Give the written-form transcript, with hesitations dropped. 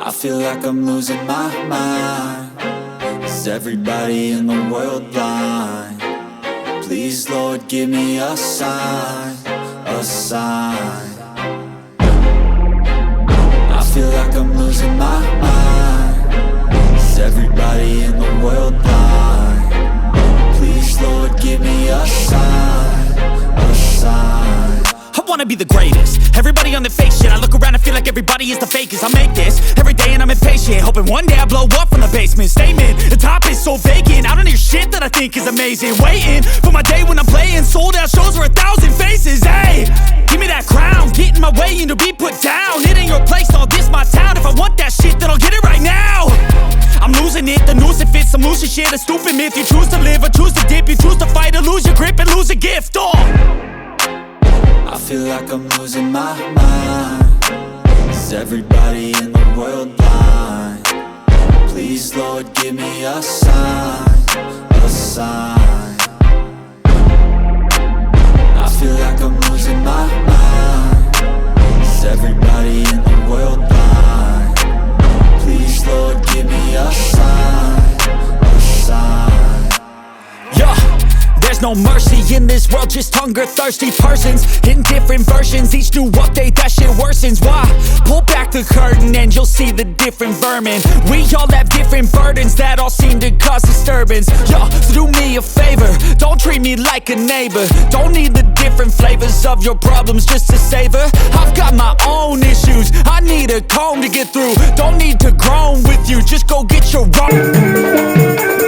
I feel like I'm losing my mind. Is everybody in the world blind? Please, Lord, give me a sign, a sign. I feel like I'm losing my mind. Is everybody in the world blind? Please, Lord, give me a sign, a sign. I wanna be the greatest. Everybody on the fake shit. I look around and feel like everybody is the fakest. I make this every day and I'm impatient, hoping one day I blow up from the basement. Statement, the top is so vacant. I don't hear shit that I think is amazing. Waiting for my day when I'm playing sold out shows for 1,000 faces. Hey, give me that crown, get in my way and to be put down. It ain't your place, all this my town. If I want that shit, then I'll get it right now. I'm losing it, the noose it fits. I'm losing shit, a stupid myth. You choose to live or choose to dip. You choose to fight or lose your grip and lose a gift. I feel like I'm losing my mind. Is everybody in the world blind? Please, Lord, give me a sign, a sign. I feel like I'm losing my mind. Is everybody in the world blind? Please, Lord, give me a sign, a sign. Yeah. There's no mercy in this world, just hunger-thirsty persons in different versions. Each new update, that shit worsens. Why? Pull back the curtain and you'll see the different vermin. We all have different burdens that all seem to cause disturbance. Yo, so do me a favor, don't treat me like a neighbor. Don't need the different flavors of your problems just to savor. I've got my own issues, I need a comb to get through. Don't need to groan with you, just go get your own.